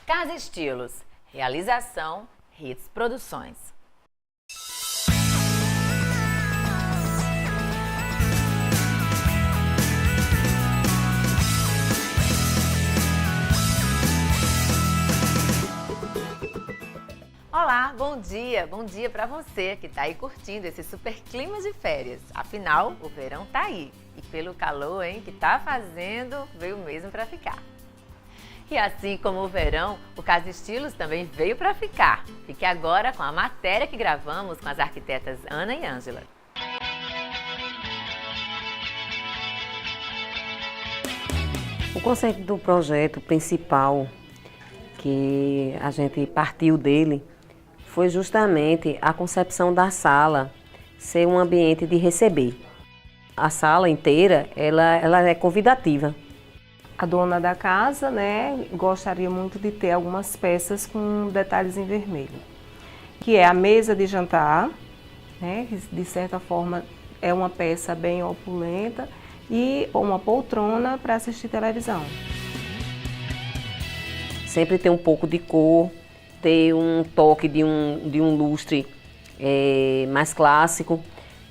Casa Estilos, realização Hits Produções. Olá, bom dia para você que está aí curtindo esse super clima de férias. Afinal, o verão tá aí e pelo calor, que tá fazendo, veio mesmo para ficar. E assim como o verão, o Casa Estilos também veio para ficar. Fique agora com a matéria que gravamos com as arquitetas Ana e Ângela. O conceito do projeto principal que a gente partiu dele foi justamente a concepção da sala ser um ambiente de receber. A sala inteira, ela é convidativa. A dona da casa, gostaria muito de ter algumas peças com detalhes em vermelho, que é a mesa de jantar, que de certa forma é uma peça bem opulenta, e uma poltrona para assistir televisão. Sempre tem um pouco de cor, ter um toque de um lustre mais clássico.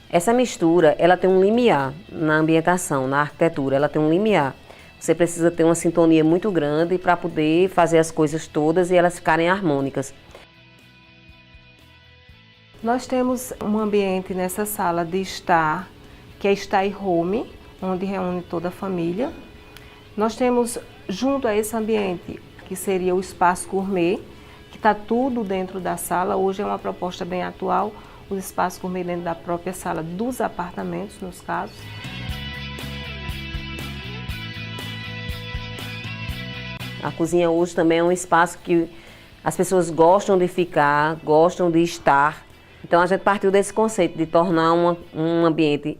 Essa mistura, ela tem um limiar na ambientação, na arquitetura, ela tem um limiar. Você precisa ter uma sintonia muito grande para poder fazer as coisas todas e elas ficarem harmônicas. Nós temos um ambiente nessa sala de estar, que é Stay Home, onde reúne toda a família. Nós temos, junto a esse ambiente, que seria o espaço gourmet, que está tudo dentro da sala. Hoje é uma proposta bem atual, o espaço gourmet dentro da própria sala dos apartamentos, nos casos. A cozinha hoje também é um espaço que as pessoas gostam de ficar, gostam de estar. Então a gente partiu desse conceito de tornar um ambiente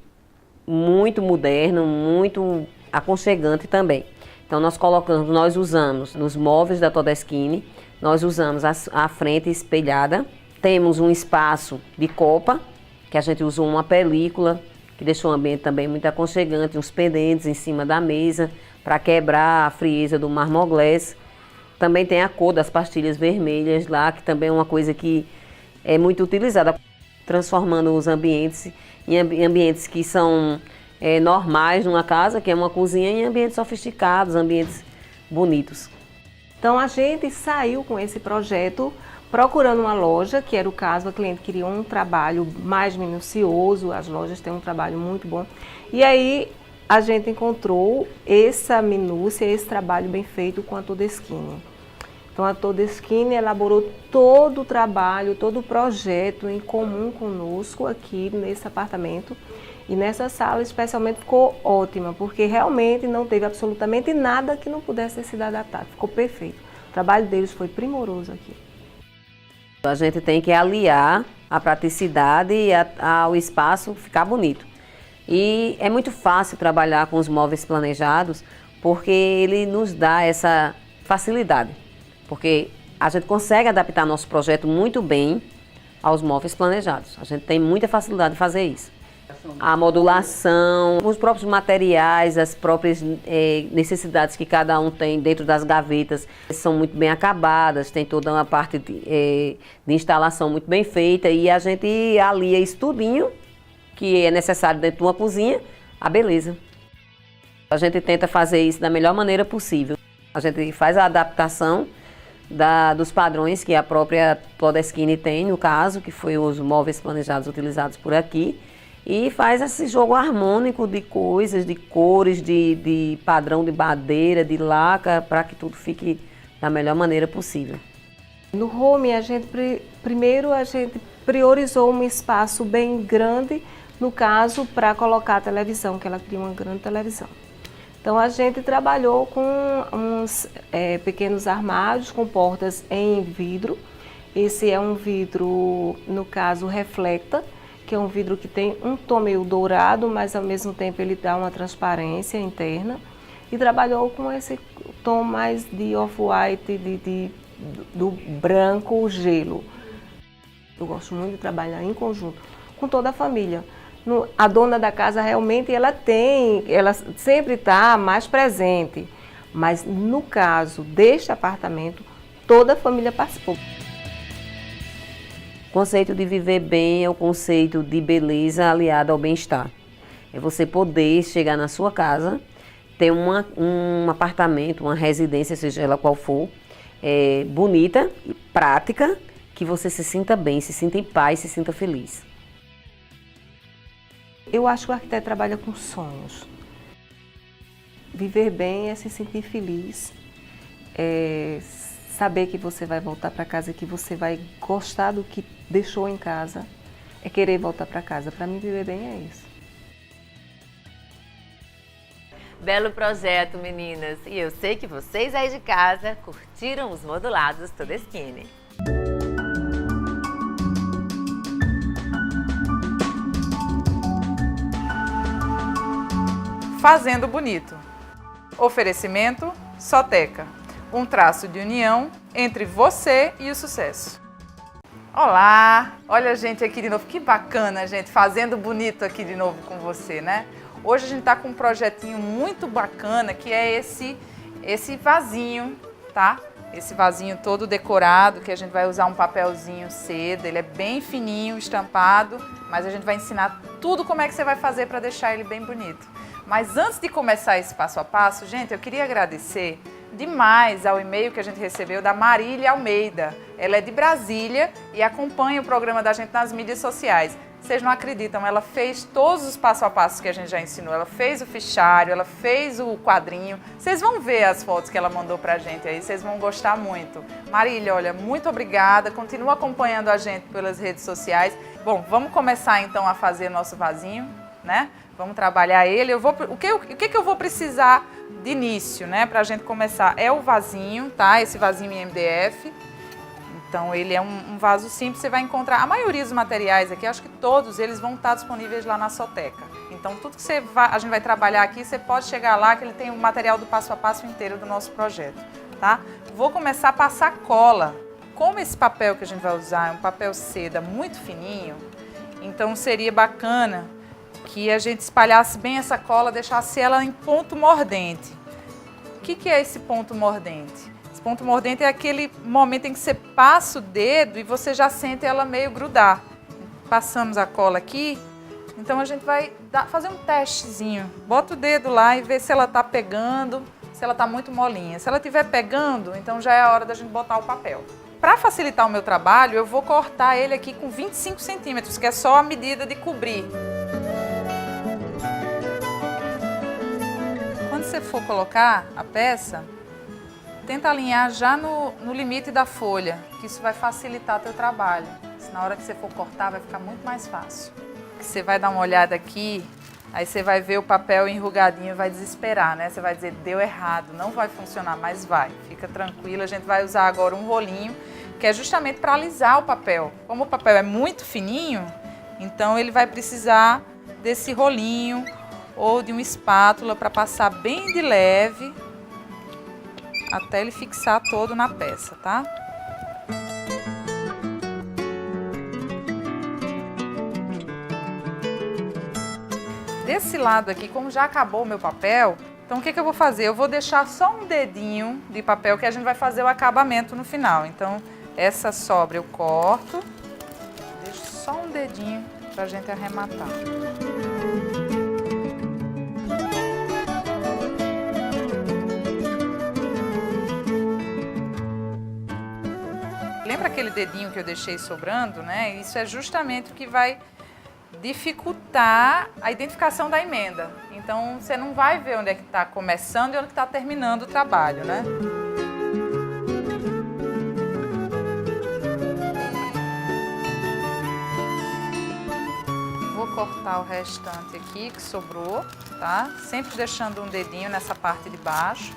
muito moderno, muito aconchegante também. Então nós usamos nos móveis da Todeschini, nós usamos a frente espelhada. Temos um espaço de copa, que a gente usou uma película, que deixou o ambiente também muito aconchegante, uns pendentes em cima da mesa, para quebrar a frieza do marmoglés. Também tem a cor das pastilhas vermelhas lá, que também é uma coisa que é muito utilizada, transformando os ambientes em ambientes que são normais numa casa, que é uma cozinha, em ambientes sofisticados, ambientes bonitos. Então a gente saiu com esse projeto procurando uma loja, que era o caso, a cliente queria um trabalho mais minucioso, as lojas têm um trabalho muito bom. E aí a gente encontrou essa minúcia, esse trabalho bem feito com a Todeschini. Então a Todeschini elaborou todo o trabalho, todo o projeto em comum conosco aqui nesse apartamento. E nessa sala especialmente ficou ótima, porque realmente não teve absolutamente nada que não pudesse ter sido adaptado. Ficou perfeito. O trabalho deles foi primoroso aqui. A gente tem que aliar a praticidade e ao espaço ficar bonito. E é muito fácil trabalhar com os móveis planejados, porque ele nos dá essa facilidade. Porque a gente consegue adaptar nosso projeto muito bem aos móveis planejados. A gente tem muita facilidade de fazer isso. A modulação, os próprios materiais, as próprias necessidades que cada um tem dentro das gavetas são muito bem acabadas, tem toda uma parte de instalação muito bem feita e a gente alia isso tudinho que é necessário dentro de uma cozinha, a beleza. A gente tenta fazer isso da melhor maneira possível. A gente faz a adaptação dos padrões que a própria Todeschini tem, no caso, que foi os móveis planejados utilizados por aqui, e faz esse jogo harmônico de coisas, de cores, de padrão de madeira, de laca, para que tudo fique da melhor maneira possível. No home, primeiro a gente priorizou um espaço bem grande, no caso, para colocar a televisão, que ela queria uma grande televisão. Então a gente trabalhou com uns pequenos armários com portas em vidro. Esse é um vidro, no caso, reflecta, que é um vidro que tem um tom meio dourado, mas ao mesmo tempo ele dá uma transparência interna. E trabalhou com esse tom mais de off-white, do branco gelo. Eu gosto muito de trabalhar em conjunto com toda a família. A dona da casa realmente ela sempre está mais presente, mas no caso deste apartamento, toda a família participou. O conceito de viver bem é o conceito de beleza aliado ao bem-estar. É você poder chegar na sua casa, ter um apartamento, uma residência, seja ela qual for, bonita e prática, que você se sinta bem, se sinta em paz, se sinta feliz. Eu acho que o arquiteto trabalha com sonhos. Viver bem é se sentir feliz, é saber que você vai voltar para casa, que você vai gostar do que deixou em casa, é querer voltar para casa. Para mim, viver bem é isso. Belo projeto, meninas! E eu sei que vocês aí de casa curtiram os modulados Todeschini. Fazendo bonito. Oferecimento Soteca. Um traço de união entre você e o sucesso. Olá! Olha a gente aqui de novo. Que bacana, gente, fazendo bonito aqui de novo com você, né? Hoje a gente tá com um projetinho muito bacana que é esse vasinho, tá? Esse vasinho todo decorado, que a gente vai usar um papelzinho seda. Ele é bem fininho, estampado, mas a gente vai ensinar tudo como é que você vai fazer para deixar ele bem bonito. Mas antes de começar esse passo a passo, gente, eu queria agradecer demais ao e-mail que a gente recebeu da Marília Almeida. Ela é de Brasília e acompanha o programa da gente nas mídias sociais. Vocês não acreditam, ela fez todos os passo a passos que a gente já ensinou. Ela fez o fichário, ela fez o quadrinho. Vocês vão ver as fotos que ela mandou pra gente aí, vocês vão gostar muito. Marília, olha, muito obrigada. Continua acompanhando a gente pelas redes sociais. Bom, vamos começar então a fazer nosso vasinho, né? Vamos trabalhar ele. O que eu vou precisar de início, né, pra gente começar? É o vasinho, tá? Esse vasinho em MDF. Então, ele é um vaso simples, você vai encontrar a maioria dos materiais aqui, acho que todos eles vão estar disponíveis lá na Soteca. Então, tudo que a gente vai trabalhar aqui, você pode chegar lá, que ele tem o material do passo a passo inteiro do nosso projeto, tá? Vou começar a passar cola. Como esse papel que a gente vai usar é um papel seda muito fininho, então seria bacana que a gente espalhasse bem essa cola, deixasse ela em ponto mordente. O que é esse ponto mordente? Ponto mordente é aquele momento em que você passa o dedo e você já sente ela meio grudar. Passamos a cola aqui, então a gente vai fazer um testezinho. Bota o dedo lá e vê se ela está pegando, se ela está muito molinha. Se ela estiver pegando, então já é a hora da gente botar o papel. Para facilitar o meu trabalho, eu vou cortar ele aqui com 25 centímetros, que é só a medida de cobrir. Quando você for colocar a peça, tenta alinhar já no limite da folha, que isso vai facilitar teu trabalho. Na hora que você for cortar, vai ficar muito mais fácil. Você vai dar uma olhada aqui, aí você vai ver o papel enrugadinho e vai desesperar, né? Você vai dizer, deu errado, não vai funcionar, mas vai. Fica tranquilo, a gente vai usar agora um rolinho, que é justamente para alisar o papel. Como o papel é muito fininho, então ele vai precisar desse rolinho ou de uma espátula para passar bem de leve, até ele fixar todo na peça, tá? Desse lado aqui, como já acabou o meu papel, então o que eu vou fazer? Eu vou deixar só um dedinho de papel que a gente vai fazer o acabamento no final. Então, essa sobra eu corto, deixo só um dedinho pra gente arrematar. Lembra aquele dedinho que eu deixei sobrando, né? Isso é justamente o que vai dificultar a identificação da emenda. Então, você não vai ver onde é que está começando e onde está terminando o trabalho, né? Vou cortar o restante aqui que sobrou, tá? Sempre deixando um dedinho nessa parte de baixo,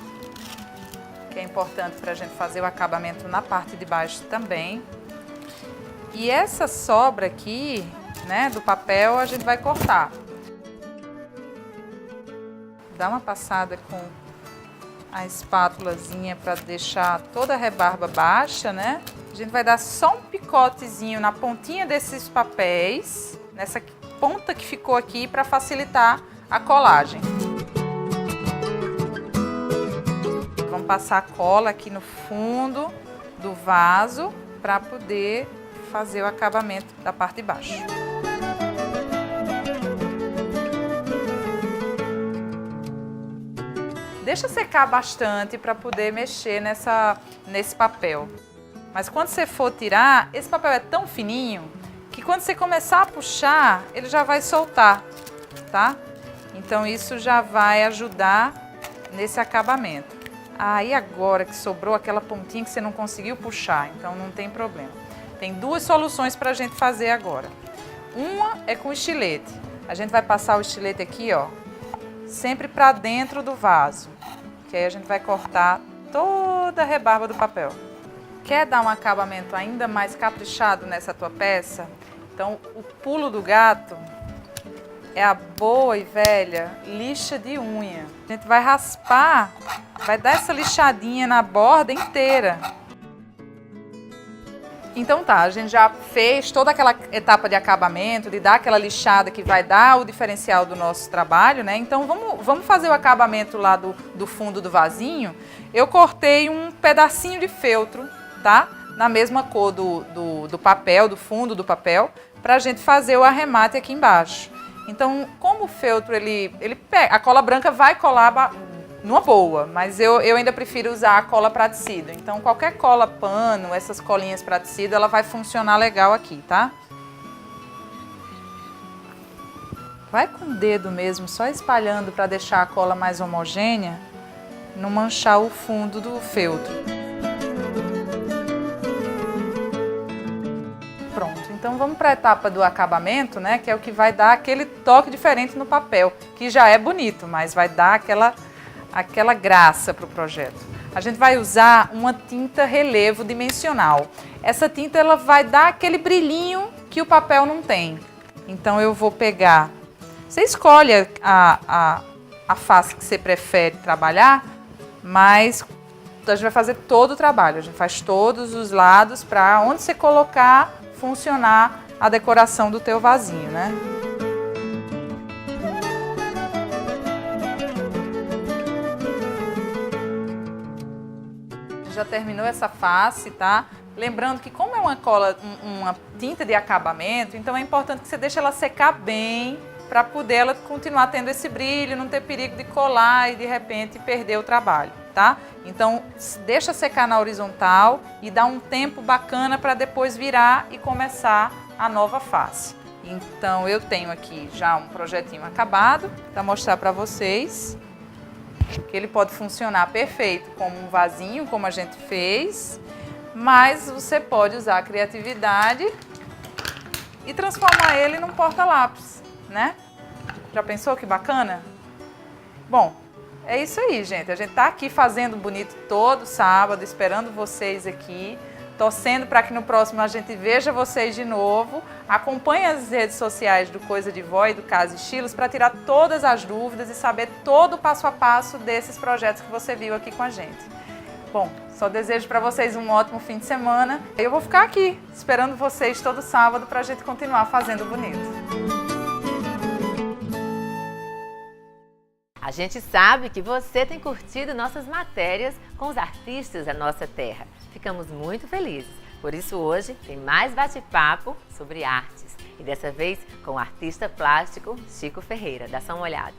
que é importante para a gente fazer o acabamento na parte de baixo também. E essa sobra aqui, né, do papel, a gente vai cortar. Dá uma passada com a espátulazinha para deixar toda a rebarba baixa, né? A gente vai dar só um picotezinho na pontinha desses papéis, nessa ponta que ficou aqui, para facilitar a colagem. Vamos passar a cola aqui no fundo do vaso para poder fazer o acabamento da parte de baixo. Deixa secar bastante para poder mexer nesse papel. Mas quando você for tirar, esse papel é tão fininho que quando você começar a puxar, ele já vai soltar, tá? Então isso já vai ajudar nesse acabamento. Aí agora que sobrou aquela pontinha que você não conseguiu puxar, então não tem problema. Tem duas soluções para a gente fazer agora. Uma é com estilete. A gente vai passar o estilete aqui, ó, sempre para dentro do vaso, que aí a gente vai cortar toda a rebarba do papel. Quer dar um acabamento ainda mais caprichado nessa tua peça? Então, o pulo do gato é a boa e velha lixa de unha. A gente vai raspar, vai dar essa lixadinha na borda inteira. Então tá, a gente já fez toda aquela etapa de acabamento, de dar aquela lixada que vai dar o diferencial do nosso trabalho, né? Então vamos fazer o acabamento lá do fundo do vasinho. Eu cortei um pedacinho de feltro, tá? Na mesma cor do papel, do fundo do papel, pra gente fazer o arremate aqui embaixo. Então, como o feltro, ele pega, a cola branca vai colar numa boa, mas eu ainda prefiro usar a cola para tecido. Então, qualquer cola pano, essas colinhas para tecido, ela vai funcionar legal aqui, tá? Vai com o dedo mesmo, só espalhando para deixar a cola mais homogênea, não manchar o fundo do feltro. Pronto, então vamos para a etapa do acabamento, né? Que é o que vai dar aquele toque diferente no papel, que já é bonito, mas vai dar aquela graça para o projeto. A gente vai usar uma tinta relevo dimensional. Essa tinta ela vai dar aquele brilhinho que o papel não tem. Então eu vou pegar, você escolhe a face que você prefere trabalhar, mas a gente vai fazer todo o trabalho. A gente faz todos os lados para onde você colocar, funcionar a decoração do teu vasinho, né? Já terminou essa face, tá? Lembrando que como é uma cola, uma tinta de acabamento, então é importante que você deixe ela secar bem para poder ela continuar tendo esse brilho, não ter perigo de colar e de repente perder o trabalho, tá? Então deixa secar na horizontal e dá um tempo bacana para depois virar e começar a nova face. Então eu tenho aqui já um projetinho acabado para mostrar para vocês. Que ele pode funcionar perfeito como um vasinho, como a gente fez, mas você pode usar a criatividade e transformar ele num porta-lápis, né? Já pensou que bacana? Bom, é isso aí, gente. A gente tá aqui fazendo bonito todo sábado, esperando vocês aqui, torcendo para que no próximo a gente veja vocês de novo. Acompanhe as redes sociais do Coisa de Vó e do Casa Estilos para tirar todas as dúvidas e saber todo o passo a passo desses projetos que você viu aqui com a gente. Bom, só desejo para vocês um ótimo fim de semana. Eu vou ficar aqui esperando vocês todo sábado para a gente continuar fazendo bonito. A gente sabe que você tem curtido nossas matérias com os artistas da nossa terra. Ficamos muito felizes. Por isso hoje tem mais bate-papo sobre artes. E dessa vez com o artista plástico Chico Ferreira. Dá só uma olhada.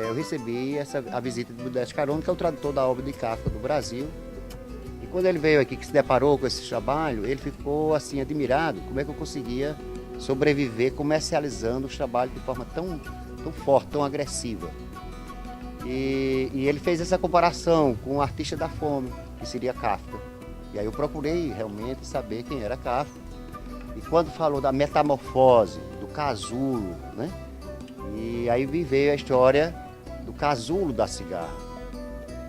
Eu recebi a visita de Modesto Carone, que é o tradutor da obra de Kafka do Brasil. E quando ele veio aqui, que se deparou com esse trabalho, ele ficou assim admirado como é que eu conseguia sobreviver comercializando os trabalhos de forma tão forte, tão agressiva. E ele fez essa comparação com o artista da fome, que seria Kafka. E aí eu procurei realmente saber quem era Kafka. E quando falou da metamorfose, do casulo, né? E aí veio a história do casulo da cigarra.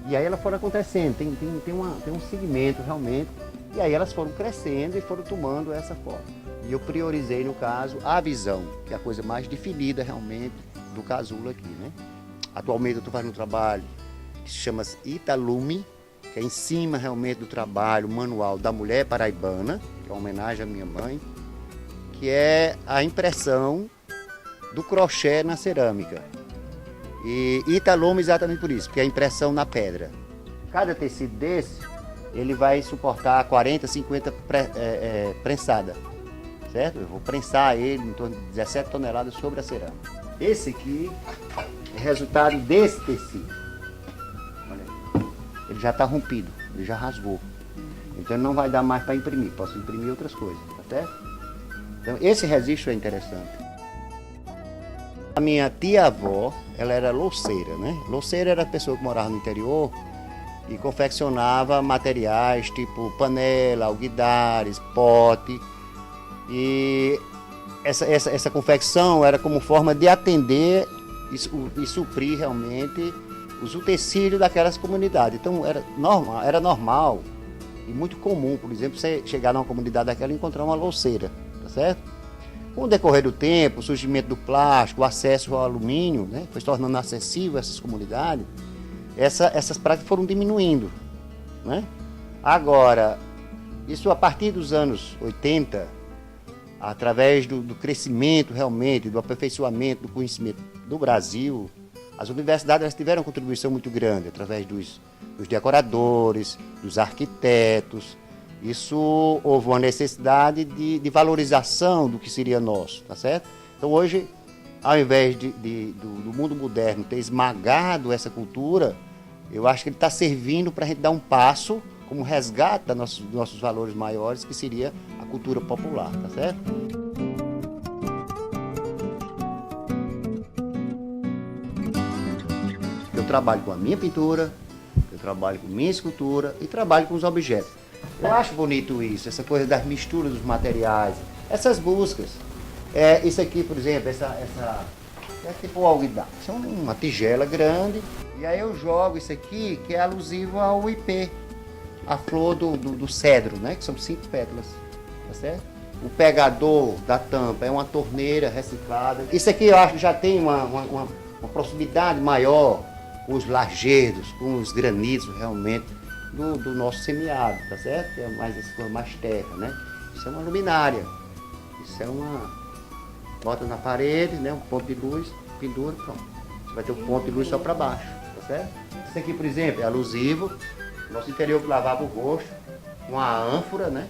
E aí elas foram acontecendo, tem um segmento realmente. E aí elas foram crescendo e foram tomando essa forma. E eu priorizei, no caso, a visão, que é a coisa mais definida realmente do casulo aqui, né? Atualmente eu estou fazendo um trabalho que se chama Italume, que é em cima realmente do trabalho manual da mulher paraibana, que é uma homenagem à minha mãe, que é a impressão do crochê na cerâmica. E Italoma exatamente por isso, porque é a impressão na pedra. Cada tecido desse, ele vai suportar 40, 50 prensadas, certo? Eu vou prensar ele em torno de 17 toneladas sobre a cerâmica. Esse aqui é resultado desse tecido. Olha aí. Ele já está rompido, ele já rasgou. Então ele não vai dar mais para imprimir, posso imprimir outras coisas, tá certo? Então esse registro é interessante. A minha tia-avó, ela era louceira, né? Louceira era a pessoa que morava no interior e confeccionava materiais tipo panela, alguidares, pote. E essa confecção era como forma de atender e suprir realmente os utensílios daquelas comunidades. Então era normal e muito comum, por exemplo, você chegar numa comunidade daquela e encontrar uma louceira, tá certo? Com o decorrer do tempo, o surgimento do plástico, o acesso ao alumínio, né, foi se tornando acessível a essas comunidades, essas práticas foram diminuindo, né? Agora, isso a partir dos anos 80, através do crescimento realmente, do aperfeiçoamento do conhecimento do Brasil, as universidades elas tiveram uma contribuição muito grande, através dos decoradores, dos arquitetos. Isso houve uma necessidade de valorização do que seria nosso, tá certo? Então hoje, ao invés do mundo moderno ter esmagado essa cultura, eu acho que ele está servindo para a gente dar um passo como resgate dos nossos valores maiores, que seria a cultura popular, tá certo? Eu trabalho com a minha pintura, eu trabalho com minha escultura e trabalho com os objetos. Eu acho bonito isso, essa coisa das misturas dos materiais, essas buscas. Isso aqui, por exemplo, é tipo alguidar. Isso é uma tigela grande. E aí eu jogo isso aqui, que é alusivo ao ipê, a flor do cedro, né? Que são 5 pétalas, tá certo? O pegador da tampa é uma torneira reciclada. Isso aqui eu acho que já tem uma proximidade maior com os lajedos, com os granitos realmente do nosso semiárido, tá certo? Que é mais essa cor mais terra, né? Isso é uma luminária. Isso é uma... Bota na parede, né? Um ponto de luz, pendura, pronto. Você vai ter um ponto de luz só para baixo, tá certo? Isso aqui, por exemplo, é alusivo. Nosso interior que lavava o rosto com a ânfora, né?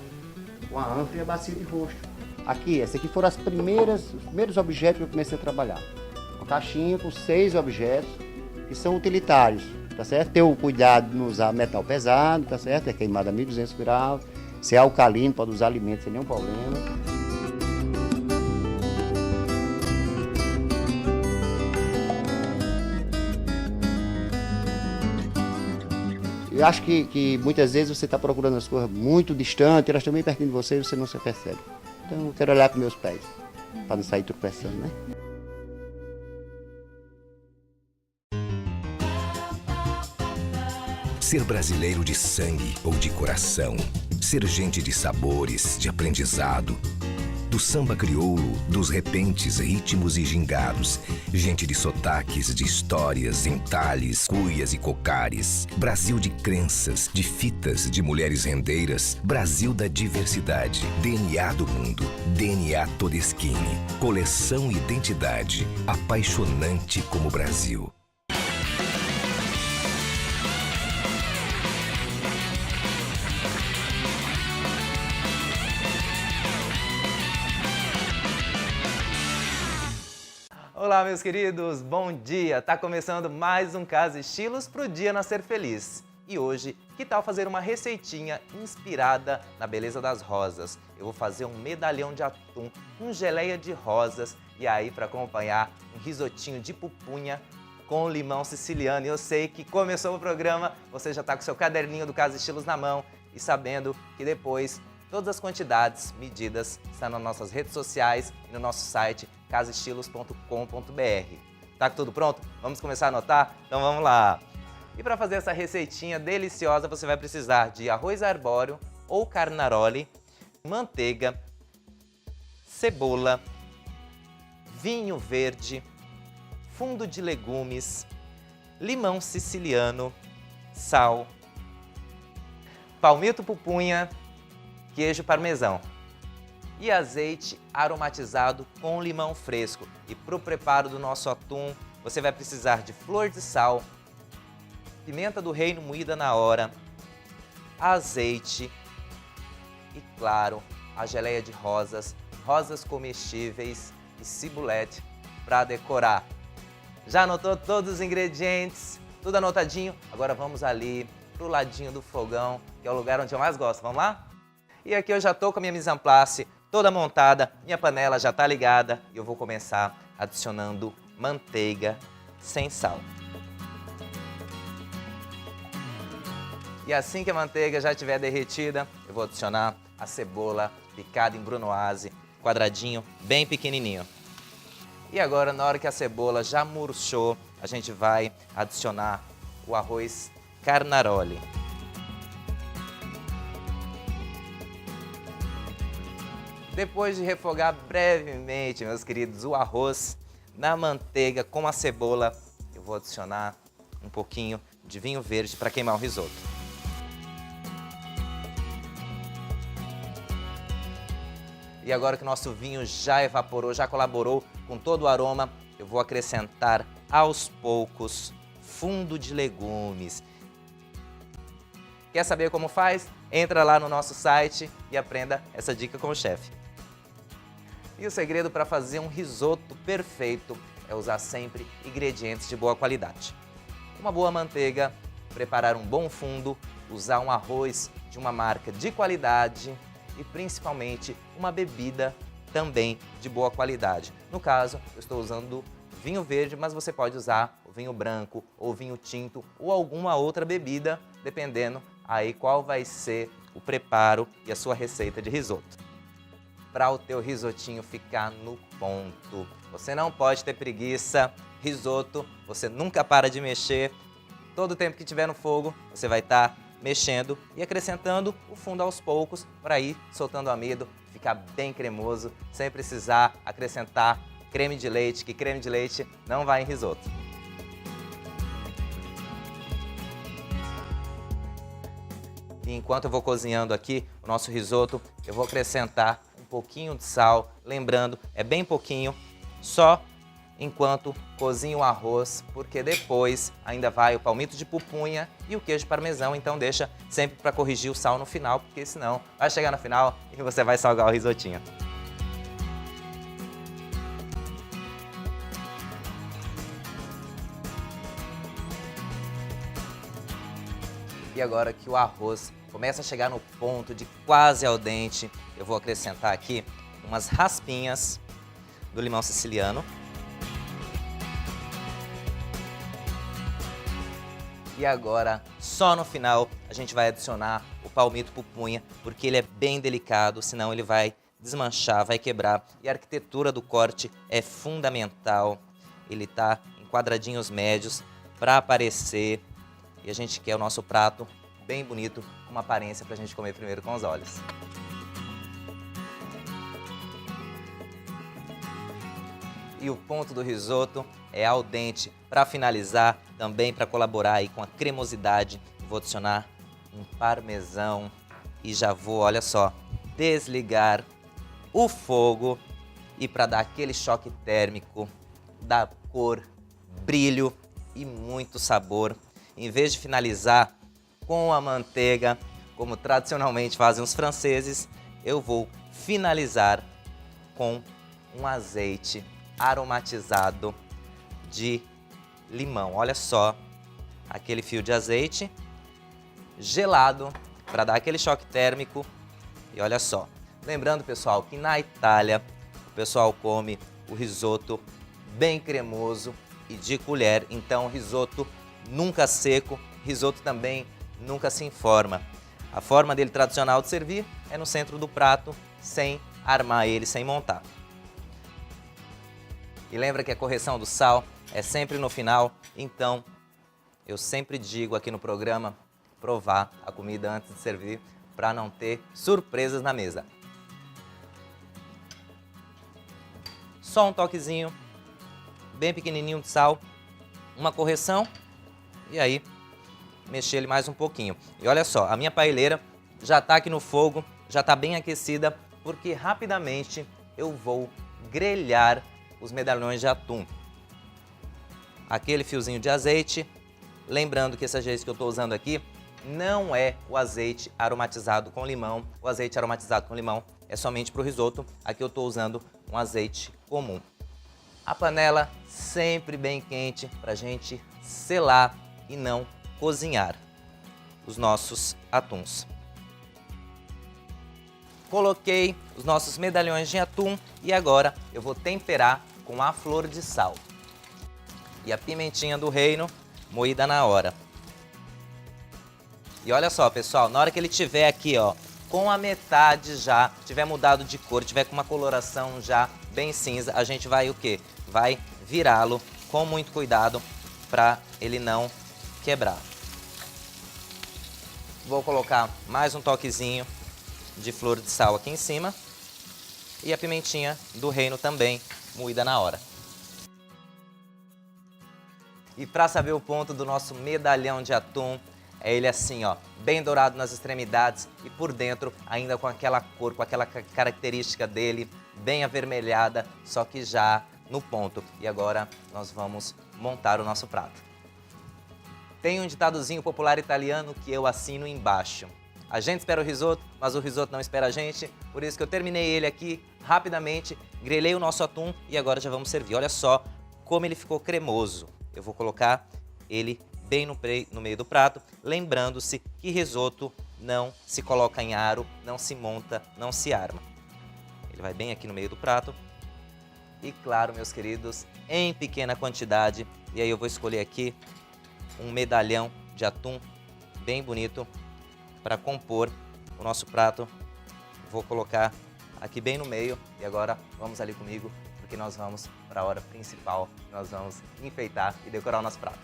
Com a ânfora e a bacia de rosto. Aqui, esses aqui foram os primeiros objetos que eu comecei a trabalhar. Uma caixinha com 6 objetos que são utilitários, tá certo? Ter o cuidado de não usar metal pesado, tá certo? É queimado a 1200 graus. Se é alcalino, pode usar alimento sem nenhum problema. Eu acho que muitas vezes você está procurando as coisas muito distantes, elas estão bem pertinho de você e você não se percebe. Então eu quero olhar com meus pés, para não sair tropeçando, né? Ser brasileiro de sangue ou de coração, ser gente de sabores, de aprendizado, do samba crioulo, dos repentes, ritmos e gingados, gente de sotaques, de histórias, entalhes, cuias e cocares, Brasil de crenças, de fitas, de mulheres rendeiras, Brasil da diversidade, DNA do mundo, DNA Todeschini, coleção identidade, apaixonante como Brasil. Olá, meus queridos, bom dia! Tá começando mais um Casa Estilos pro dia nascer feliz. E hoje, que tal fazer uma receitinha inspirada na beleza das rosas? Eu vou fazer um medalhão de atum com geleia de rosas e aí para acompanhar um risotinho de pupunha com limão siciliano. E eu sei que começou o programa, você já tá com seu caderninho do Casa Estilos na mão e sabendo que depois todas as quantidades, medidas, estão nas nossas redes sociais e no nosso site casaestilos.com.br. Tá tudo pronto? Vamos começar a anotar? Então vamos lá! E para fazer essa receitinha deliciosa, você vai precisar de arroz arbóreo ou carnaroli, manteiga, cebola, vinho verde, fundo de legumes, limão siciliano, sal, palmito pupunha, queijo parmesão. e azeite aromatizado com limão fresco. E para o preparo do nosso atum, você vai precisar de flor de sal, pimenta do reino moída na hora, azeite e, claro, a geleia de rosas, rosas comestíveis e cibulete para decorar. Já anotou todos os ingredientes? Tudo anotadinho? Agora vamos ali pro ladinho do fogão, que é o lugar onde eu mais gosto. Vamos lá? E aqui eu já tô com a minha mise en place toda montada, minha panela já tá ligada e eu vou começar adicionando manteiga sem sal. E assim que a manteiga já estiver derretida, eu vou adicionar a cebola picada em brunoise, quadradinho bem pequenininho. E agora, na hora que a cebola já murchou, a gente vai adicionar o arroz carnaroli. Depois de refogar brevemente, meus queridos, o arroz na manteiga com a cebola, eu vou adicionar um pouquinho de vinho verde para queimar o risoto. E agora que o nosso vinho já evaporou, já colaborou com todo o aroma, eu vou acrescentar aos poucos fundo de legumes. Quer saber como faz? Entra lá no nosso site e aprenda essa dica com o chefe. E o segredo para fazer um risoto perfeito é usar sempre ingredientes de boa qualidade. Uma boa manteiga, preparar um bom fundo, usar um arroz de uma marca de qualidade e principalmente uma bebida também de boa qualidade. No caso, eu estou usando vinho verde, mas você pode usar o vinho branco ou vinho tinto ou alguma outra bebida, dependendo aí qual vai ser o preparo e a sua receita de risoto. Para o teu risotinho ficar no ponto, você não pode ter preguiça. Risoto, você nunca para de mexer. Todo o tempo que tiver no fogo, você vai estar mexendo e acrescentando o fundo aos poucos para ir soltando o amido, ficar bem cremoso, sem precisar acrescentar creme de leite, que creme de leite não vai em risoto. E enquanto eu vou cozinhando aqui o nosso risoto, eu vou acrescentar um pouquinho de sal, lembrando, é bem pouquinho, só enquanto cozinho o arroz, porque depois ainda vai o palmito de pupunha e o queijo parmesão, então deixa sempre para corrigir o sal no final, porque senão vai chegar no final e você vai salgar o risotinho. E agora que o arroz começa a chegar no ponto de quase al dente, eu vou acrescentar aqui umas raspinhas do limão siciliano. E agora, só no final, a gente vai adicionar o palmito pupunha, porque ele é bem delicado, senão ele vai desmanchar, vai quebrar. E a arquitetura do corte é fundamental. Ele está em quadradinhos médios para aparecer. E a gente quer o nosso prato bem bonito, com uma aparência para a gente comer primeiro com os olhos. E o ponto do risoto é al dente. Para finalizar, também para colaborar aí com a cremosidade, vou adicionar um parmesão e já vou, olha só, desligar o fogo e para dar aquele choque térmico, dar cor, brilho e muito sabor. Em vez de finalizar com a manteiga, como tradicionalmente fazem os franceses, eu vou finalizar com um azeite aromatizado de limão. Olha só, aquele fio de azeite gelado para dar aquele choque térmico. E olha só, lembrando, pessoal, que na Itália o pessoal come o risoto bem cremoso e de colher. Então, risoto nunca seco, risoto também nunca se informa. A forma dele tradicional de servir é no centro do prato, sem armar ele, sem montar. E lembra que a correção do sal é sempre no final, então eu sempre digo aqui no programa, provar a comida antes de servir, para não ter surpresas na mesa. Só um toquezinho, bem pequenininho de sal, uma correção e aí mexer ele mais um pouquinho. E olha só, a minha paeleira já está aqui no fogo, já está bem aquecida porque rapidamente eu vou grelhar os medalhões de atum. Aquele fiozinho de azeite, lembrando que esse azeite que eu estou usando aqui não é o azeite aromatizado com limão. O azeite aromatizado com limão é somente para o risoto. Aqui eu estou usando um azeite comum. A panela sempre bem quente para a gente selar e não cozinhar os nossos atuns. Coloquei os nossos medalhões de atum e agora eu vou temperar com a flor de sal e a pimentinha do reino moída na hora. E olha só, pessoal, na hora que ele tiver aqui, ó, com a metade já, tiver mudado de cor, tiver com uma coloração já bem cinza, a gente vai o quê? Vai virá-lo com muito cuidado para ele não quebrar. Vou colocar mais um toquezinho de flor de sal aqui em cima e a pimentinha do reino também moída na hora. E para saber o ponto do nosso medalhão de atum, é ele assim, ó, bem dourado nas extremidades e por dentro ainda com aquela cor, com aquela característica dele, bem avermelhada, só que já no ponto. E agora nós vamos montar o nosso prato. Tem um ditadozinho popular italiano que eu assino embaixo. A gente espera o risoto, mas o risoto não espera a gente, por isso que eu terminei ele aqui rapidamente, grelhei o nosso atum e agora já vamos servir. Olha só como ele ficou cremoso. Eu vou colocar ele bem no meio do prato, lembrando-se que risoto não se coloca em aro, não se monta, não se arma. Ele vai bem aqui no meio do prato. E claro, meus queridos, em pequena quantidade. E aí eu vou escolher aqui um medalhão de atum bem bonito para compor o nosso prato. Vou colocar aqui bem no meio e agora vamos ali comigo, porque nós vamos para a hora principal, nós vamos enfeitar e decorar o nosso prato.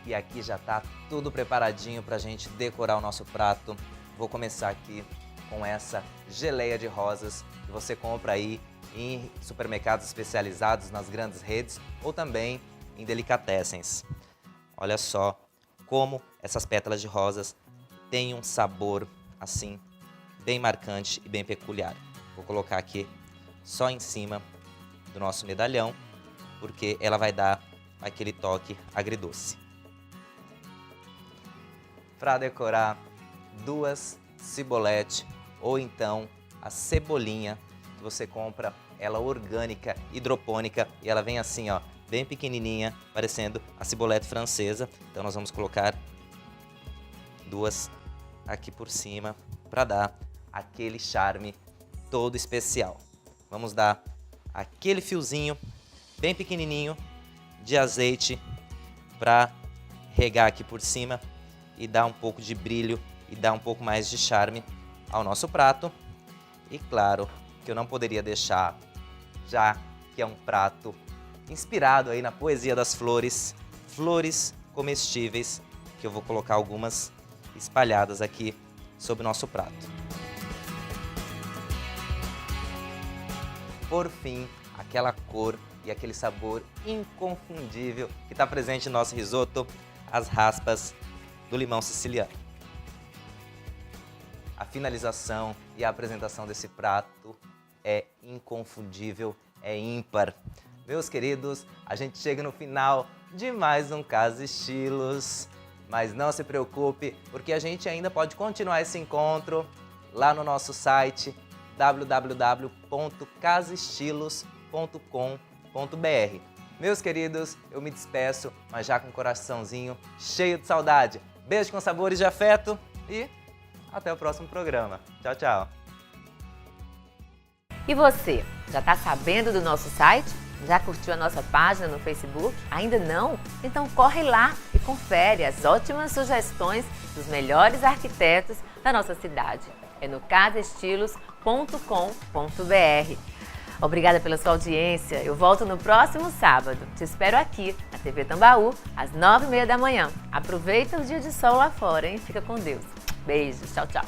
E aqui já está tudo preparadinho para a gente decorar o nosso prato. Vou começar aqui com essa geleia de rosas que você compra aí em supermercados especializados nas grandes redes ou também em delicatessens. Olha só como essas pétalas de rosas têm um sabor assim bem marcante e bem peculiar. Vou colocar aqui só em cima do nosso medalhão, porque ela vai dar aquele toque agridoce. Para decorar, 2 cibolete ou então a cebolinha que você compra, ela orgânica, hidropônica, e ela vem assim, ó, bem pequenininha, parecendo a cibolete francesa. Então nós vamos colocar 2 aqui por cima para dar aquele charme todo especial. Vamos dar aquele fiozinho bem pequenininho de azeite para regar aqui por cima e dar um pouco de brilho e dar um pouco mais de charme ao nosso prato. E claro que eu não poderia deixar, já que é um prato inspirado aí na poesia das flores, flores comestíveis, que eu vou colocar algumas espalhadas aqui sobre o nosso prato. Por fim, aquela cor e aquele sabor inconfundível que está presente no nosso risoto, as raspas do limão siciliano. A finalização e a apresentação desse prato é inconfundível, é ímpar. Meus queridos, a gente chega no final de mais um Casa Estilos, mas não se preocupe, porque a gente ainda pode continuar esse encontro lá no nosso site www.casaestilos.com.br. Meus queridos, eu me despeço, mas já com o coraçãozinho cheio de saudade. Beijo com sabores de afeto e até o próximo programa. Tchau, tchau. E você, já está sabendo do nosso site? Já curtiu a nossa página no Facebook? Ainda não? Então corre lá e confere as ótimas sugestões dos melhores arquitetos da nossa cidade. É no casaestilos.com.br. Obrigada pela sua audiência. Eu volto no próximo sábado. Te espero aqui, na TV Tambaú, às 9h30 da manhã. Aproveita o dia de sol lá fora, hein? Fica com Deus. Beijos. Tchau, tchau.